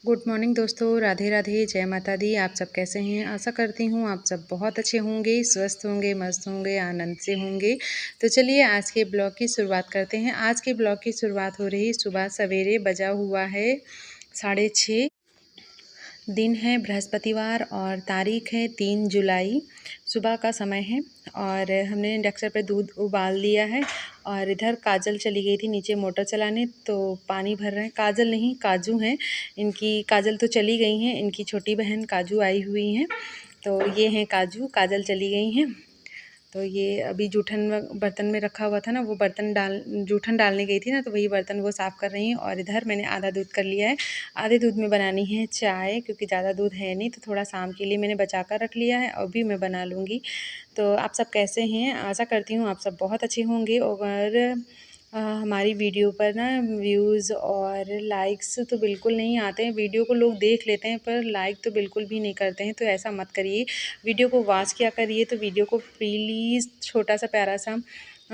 Good morning दोस्तों, राधे राधे, जय माता दी। आप सब कैसे हैं? आशा करती हूँ आप सब बहुत अच्छे होंगे, स्वस्थ होंगे, मस्त होंगे, आनंद से होंगे। तो चलिए आज के ब्लॉग की शुरुआत करते हैं। आज के ब्लॉग की शुरुआत हो रही सुबह सवेरे, बजा हुआ है 6:30। दिन है बृहस्पतिवार और तारीख है 3 जुलाई। सुबह का समय है और हमने इंडक्शन पे दूध उबाल दिया है। और इधर काजल चली गई थी नीचे मोटर चलाने, तो पानी भर रहे हैं। काजल नहीं, काजू हैं इनकी। काजल तो चली गई हैं, इनकी छोटी बहन काजू आई हुई हैं। तो ये हैं काजू, काजल चली गई हैं। तो ये अभी जूठन बर्तन में रखा हुआ था ना, वो बर्तन जूठन डालने गई थी ना, तो वही बर्तन वो साफ़ कर रही हैं। और इधर मैंने आधा दूध कर लिया है। आधे दूध में बनानी है चाय, क्योंकि ज़्यादा दूध है नहीं, तो थोड़ा शाम के लिए मैंने बचा कर रख लिया है, अभी मैं बना लूँगी। तो आप सब कैसे हैं? आशा करती हूँ आप सब बहुत अच्छे होंगे। और हमारी वीडियो पर ना व्यूज़ और लाइक्स तो बिल्कुल नहीं आते हैं। वीडियो को लोग देख लेते हैं पर लाइक तो बिल्कुल भी नहीं करते हैं, तो ऐसा मत करिए। वीडियो को वॉच किया करिए, तो वीडियो को प्लीज़ छोटा सा प्यारा सा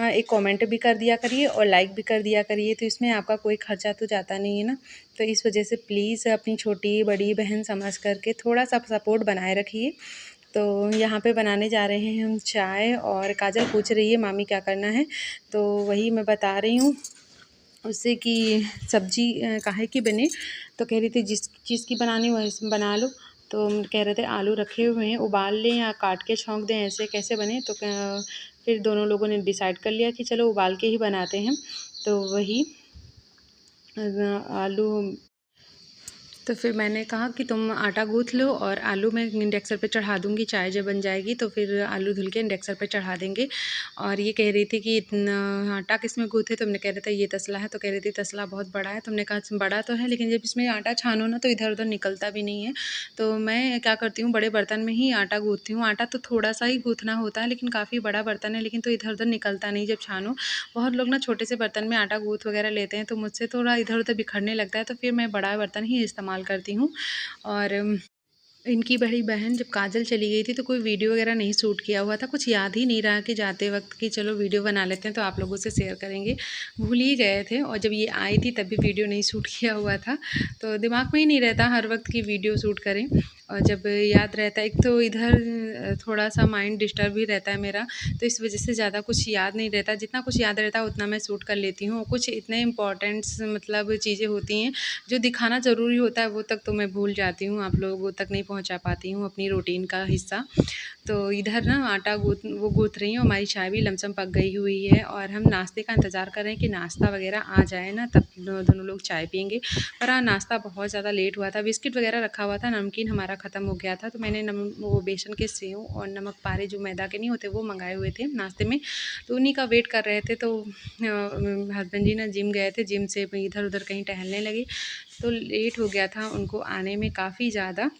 एक कमेंट भी कर दिया करिए और लाइक भी कर दिया करिए। तो इसमें आपका कोई खर्चा तो जाता नहीं है ना, तो इस वजह से प्लीज़ अपनी छोटी बड़ी बहन समझ करके थोड़ा सा सपोर्ट बनाए रखिए। तो यहाँ पे बनाने जा रहे हैं हम चाय, और काजल पूछ रही है मामी क्या करना है, तो वही मैं बता रही हूँ उससे कि सब्जी काहे की बने। तो कह रही थी जिस चीज़ की बनानी हो वैसे बना लो। तो कह रहे थे आलू रखे हुए हैं, उबाल लें या काट के छौंक दें, ऐसे कैसे बने। तो फिर दोनों लोगों ने डिसाइड कर लिया कि चलो उबाल के ही बनाते हैं। तो वही आलू। तो फिर मैंने कहा कि तुम आटा गूँथ लो और आलू मैं इंडक्शन पे चढ़ा दूँगी, चाय जब बन जाएगी तो फिर आलू धुल के इंडक्शन पे चढ़ा देंगे। और ये कह रही थी कि इतना आटा किस में गूँथे, तो हमने कह रहे थे ये तसला है, तो कह रही थी तसला बहुत बड़ा है। तो हमने कहा बड़ा तो है, लेकिन जब इसमें आटा छानो ना तो इधर उधर निकलता भी नहीं है। तो मैं क्या करती हूँ, बड़े बर्तन में ही आटा गूँथती हूँ। आटा तो थोड़ा सा ही गूँथना होता है, लेकिन काफ़ी बड़ा बर्तन है, लेकिन तो इधर उधर निकलता नहीं जब छानो। बहुत लोग ना छोटे से बर्तन में आटा गूँथ वगैरह लेते हैं, तो मुझसे थोड़ा इधर उधर बिखरने लगता है, तो फिर मैं बड़ा बर्तन ही इस्तेमाल करती हूँ। और इनकी बड़ी बहन जब काजल चली गई थी तो कोई वीडियो वगैरह नहीं शूट किया हुआ था। कुछ याद ही नहीं रहा कि जाते वक्त कि चलो वीडियो बना लेते हैं तो आप लोगों से शेयर करेंगे। भूल ही गए थे, और जब ये आई थी तब भी वीडियो नहीं शूट किया हुआ था। तो दिमाग में ही नहीं रहता हर वक्त की वीडियो शूट करें। और जब याद रहता है, एक तो इधर थोड़ा सा माइंड डिस्टर्ब भी रहता है मेरा, तो इस वजह से ज़्यादा कुछ याद नहीं रहता। जितना कुछ याद रहता है उतना मैं शूट कर लेती हूँ। कुछ इतने इम्पोर्टेंट्स मतलब चीज़ें होती हैं जो दिखाना ज़रूरी होता है, वो तक तो मैं भूल जाती हूँ, आप लोगों तक नहीं पहुँचा पाती हूँ अपनी रूटीन का हिस्सा। तो इधर ना आटा गूँथ रही हूँ, हमारी चाय भी लमसम पक गई हुई है, और हम नाश्ते का इंतज़ार कर रहे हैं कि नाश्ता वगैरह आ जाए ना, तब दोनों लोग चाय पियेंगे। पर हाँ, नाश्ता बहुत ज़्यादा लेट हुआ था। बिस्किट वगैरह रखा हुआ था, नमकीन हमारा ख़त्म हो गया था, तो मैंने वो बेसन के सेव और नमक पारे जो मैदा के नहीं होते वो मंगाए हुए थे नाश्ते में, तो उन्हीं का वेट कर रहे थे। तो हस्बैंड जी ना जिम गए थे, जिम से इधर उधर कहीं टहलने लगे, तो लेट हो गया था उनको आने में काफ़ी ज़्यादा।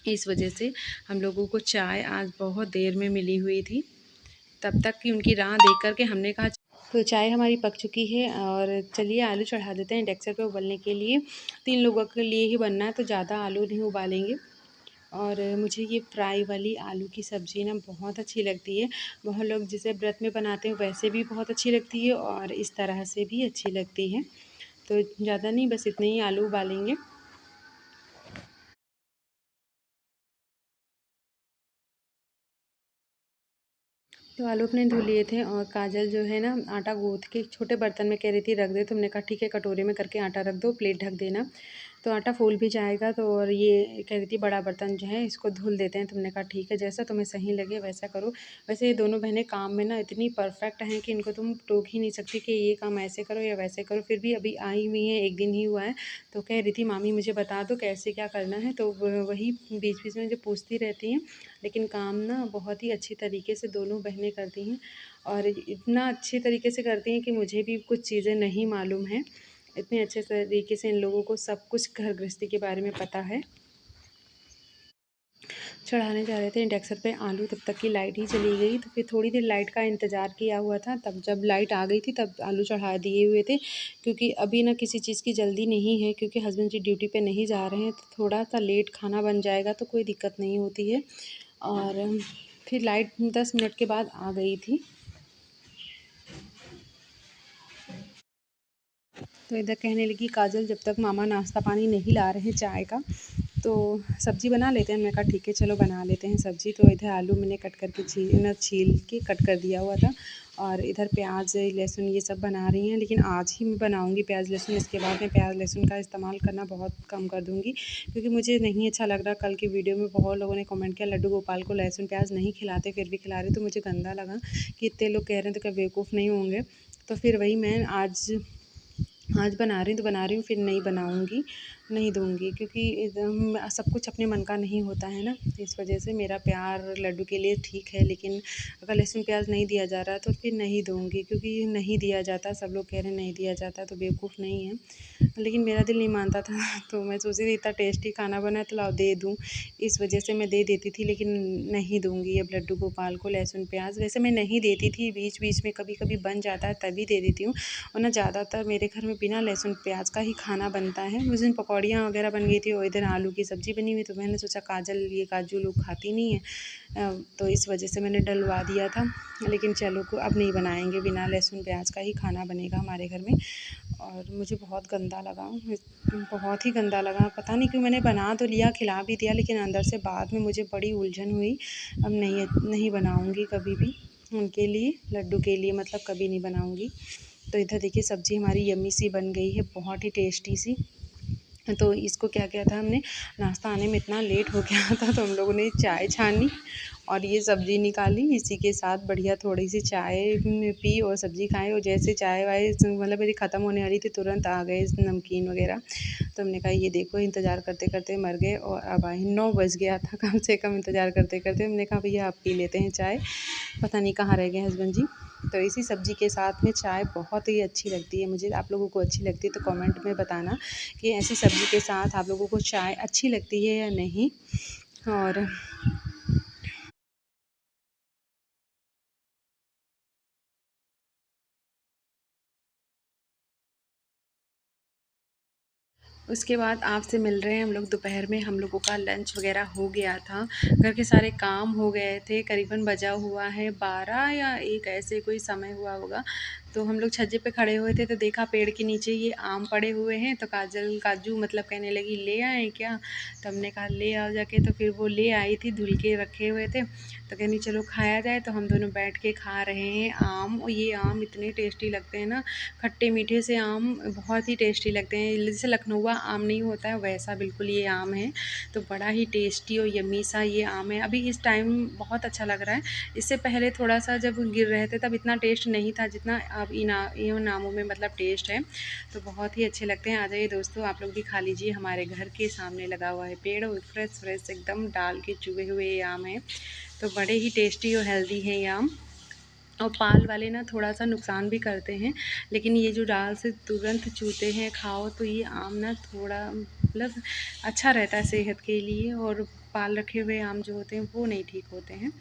इस वजह से हम लोगों को चाय आज बहुत देर में मिली हुई थी। तब तक की उनकी राह देख कर के हमने कहा तो चाय हमारी पक चुकी है, और चलिए आलू चढ़ा देते हैं इंडक्शन पे उबलने के लिए। 3 लोगों के लिए ही बनना है, तो ज़्यादा आलू नहीं उबालेंगे। और मुझे ये फ्राई वाली आलू की सब्ज़ी ना बहुत अच्छी लगती है। बहुत लोग जिसे व्रत में बनाते हैं वैसे भी बहुत अच्छी लगती है, और इस तरह से भी अच्छी लगती है। तो ज़्यादा नहीं, बस इतने ही आलू उबालेंगे। तो आलू अपने धुल लिए थे, और काजल जो है ना आटा गूँथ के छोटे बर्तन में कह रही थी रख दे, तो हमने कहा ठीक है, कटोरे में करके आटा रख दो, प्लेट ढक देना, तो आटा फूल भी जाएगा। तो और ये कह रही थी बड़ा बर्तन जो है इसको धुल देते हैं, तो हमने कहा ठीक है, जैसा तुम्हें सही लगे वैसा करो। वैसे ये दोनों बहनें काम में ना इतनी परफेक्ट हैं कि इनको तुम टोक ही नहीं सकती कि ये काम ऐसे करो या वैसे करो। फिर भी अभी आई हुई हैं, 1 दिन ही हुआ है, तो कह रही थी मामी मुझे बता दो कैसे क्या करना है, तो वही बीच बीच में जो पूछती रहती हैं। लेकिन काम ना बहुत ही अच्छी तरीके से दोनों बहनें करती हैं, और इतना अच्छे तरीके से करती हैं कि मुझे भी कुछ चीज़ें नहीं मालूम हैं। इतने अच्छे तरीके से इन लोगों को सब कुछ घर गृहस्थी के बारे में पता है। चढ़ाने जा रहे थे इंडक्शन पे आलू, तब तक की लाइट ही चली गई, तो फिर थोड़ी देर लाइट का इंतज़ार किया हुआ था। तब जब लाइट आ गई थी तब आलू चढ़ा दिए हुए थे, क्योंकि अभी ना किसी चीज़ की जल्दी नहीं है, क्योंकि हस्बैंड जी ड्यूटी पे नहीं जा रहे हैं, तो थोड़ा सा लेट खाना बन जाएगा तो कोई दिक्कत नहीं होती है। और फिर लाइट 10 मिनट के बाद आ गई थी। तो इधर कहने लगी काजल, जब तक मामा नाश्ता पानी नहीं ला रहे हैं चाय का तो सब्ज़ी बना लेते हैं। मैंने कहा ठीक है चलो बना लेते हैं सब्ज़ी। तो इधर आलू मैंने कट करके छील के कट कर दिया हुआ था, और इधर प्याज लहसुन ये सब बना रही हैं। लेकिन आज ही मैं बनाऊंगी प्याज लहसुन, इसके बाद मैं प्याज लहसुन का इस्तेमाल करना बहुत कम कर दूंगी, क्योंकि मुझे नहीं अच्छा लग रहा। कल की वीडियो में बहुत लोगों ने कमेंट किया लड्डू गोपाल को लहसुन प्याज नहीं खिलाते फिर भी खिला रहे, तो मुझे गंदा लगा कि इतने लोग कह रहे हैं तो क्या बेवकूफ़ नहीं होंगे। तो फिर वही मैं आज बना रही हूँ तो बना रही हूँ, फिर नहीं बनाऊँगी, नहीं दूँगी, क्योंकि एकदम सब कुछ अपने मन का नहीं होता है ना। इस वजह से मेरा प्यार लड्डू के लिए ठीक है, लेकिन अगर लहसुन प्याज नहीं दिया जा रहा तो फिर नहीं दूँगी, क्योंकि नहीं दिया जाता। सब लोग कह रहे हैं नहीं दिया जाता, तो बेवकूफ़ नहीं है, लेकिन मेरा दिल नहीं मानता था। तो मैं सोची थी इतना टेस्टी खाना बना है तो लाओ दे दूँ, इस वजह से मैं दे देती थी। लेकिन नहीं दूँगी अब लड्डू गोपाल को लहसुन प्याज। वैसे मैं नहीं देती थी, बीच बीच में कभी कभी बन जाता है तभी दे देती हूँ, वरना ज़्यादातर मेरे घर में बिना लहसुन प्याज का ही खाना बनता है। उस दिन पकौड़ियाँ वगैरह बन गई थी और इधर आलू की सब्ज़ी बनी हुई, तो मैंने सोचा काजल ये काजू लोग खाती नहीं है, तो इस वजह से मैंने डलवा दिया था। लेकिन चलो को अब नहीं बनाएंगे, बिना लहसुन प्याज का ही खाना बनेगा हमारे घर में। और मुझे बहुत गंदा लगा, बहुत ही गंदा लगा, पता नहीं क्यों। मैंने बना तो लिया, खिला भी दिया, लेकिन अंदर से बाद में मुझे बड़ी उलझन हुई। अब नहीं बनाऊँगी कभी भी उनके लिए, लड्डू के लिए मतलब कभी नहीं बनाऊँगी। तो इधर देखिए सब्ज़ी हमारी यम्मी सी बन गई है, बहुत ही टेस्टी सी। तो इसको क्या किया था हमने, नाश्ता आने में इतना लेट हो गया था तो हम लोगों ने चाय छानी और ये सब्ज़ी निकाली, इसी के साथ बढ़िया थोड़ी सी चाय पी और सब्ज़ी खाई। और जैसे चाय वाय मतलब मेरी ख़त्म होने वाली थी, तुरंत आ गए नमकीन वगैरह। तो हमने कहा ये देखो इंतज़ार करते करते मर गए, और अब आए 9 बज गया था कम से कम इंतज़ार करते करते। हमने कहा भैया आप पी लेते हैं चाय, पता नहीं कहाँ रह गए हस्बैंड जी। तो इसी सब्ज़ी के साथ में चाय बहुत ही अच्छी लगती है मुझे। आप लोगों को अच्छी लगती है तो कमेंट में बताना कि ऐसी सब्ज़ी के साथ आप लोगों को चाय अच्छी लगती है या नहीं। और उसके बाद आपसे मिल रहे हैं हम लोग दोपहर में। हम लोगों का लंच वगैरह हो गया था, घर के सारे काम हो गए थे। करीबन बजा हुआ है 12 या 1 ऐसे कोई समय हुआ होगा। तो हम लोग छज्जे पे खड़े हुए थे तो देखा पेड़ के नीचे ये आम पड़े हुए हैं, तो काजल काजू मतलब कहने लगी ले आएँ क्या? तो हमने कहा ले आओ जाके। तो फिर वो ले आई थी, धुल के रखे हुए थे, तो कहनी चलो खाया जाए। तो हम दोनों बैठ के खा रहे हैं आम। और ये आम इतने टेस्टी लगते हैं ना, खट्टे मीठे से आम बहुत ही टेस्टी लगते हैं। जैसे लखनऊआ आम नहीं होता है वैसा बिल्कुल ये आम है। तो बड़ा ही टेस्टी और यम्मी सा ये आम है। अभी इस टाइम बहुत अच्छा लग रहा है, इससे पहले थोड़ा सा जब गिर रहे थे तब इतना टेस्ट नहीं था जितना अब इन आमों में मतलब टेस्ट है। तो बहुत ही अच्छे लगते हैं। आ जाइए दोस्तों आप लोग भी खा लीजिए, हमारे घर के सामने लगा हुआ है पेड़, और फ्रेश फ्रेश एकदम डाल के चुगे हुए ये आम है। तो बड़े ही टेस्टी और हेल्दी हैं ये आम। और पाल वाले ना थोड़ा सा नुकसान भी करते हैं, लेकिन ये जो डाल से तुरंत चूते हैं खाओ तो ये आम ना थोड़ा मतलब अच्छा रहता है सेहत के लिए। और पाल रखे हुए आम जो होते हैं वो नहीं ठीक होते हैं।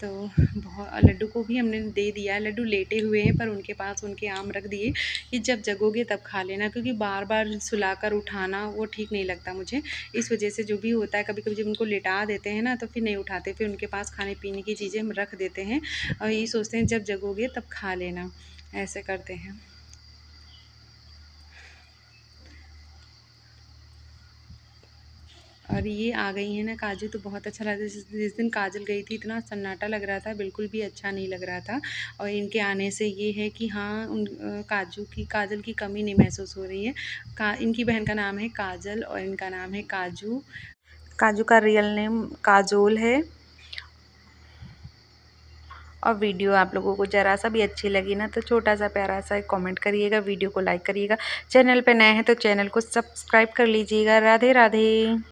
तो बहुत लड्डू को भी हमने दे दिया है। लड्डू लेटे हुए हैं पर उनके पास उनके आम रख दिए कि जब जगोगे तब खा लेना, क्योंकि बार बार सुलाकर उठाना वो ठीक नहीं लगता मुझे। इस वजह से जो भी होता है, कभी कभी जब उनको लेटा देते हैं ना तो फिर नहीं उठाते, फिर उनके पास खाने पीने की चीज़ें हम रख देते हैं और यही सोचते हैं जब जगोगे तब खा लेना, ऐसे करते हैं। और ये आ गई हैं ना काजू, तो बहुत अच्छा लगा। जिस दिन काजल गई थी इतना सन्नाटा लग रहा था, बिल्कुल भी अच्छा नहीं लग रहा था। और इनके आने से ये है कि हाँ काजल की कमी नहीं महसूस हो रही है। इनकी बहन का नाम है काजल और इनका नाम है काजू। काजू का रियल नेम काजोल है। और वीडियो आप लोगों को ज़रा सा भी अच्छी लगी ना तो छोटा सा प्यारा सा एक कमेंट करिएगा, वीडियो को लाइक करिएगा। चैनल पे नए हैं तो चैनल को सब्सक्राइब कर लीजिएगा। राधे राधे।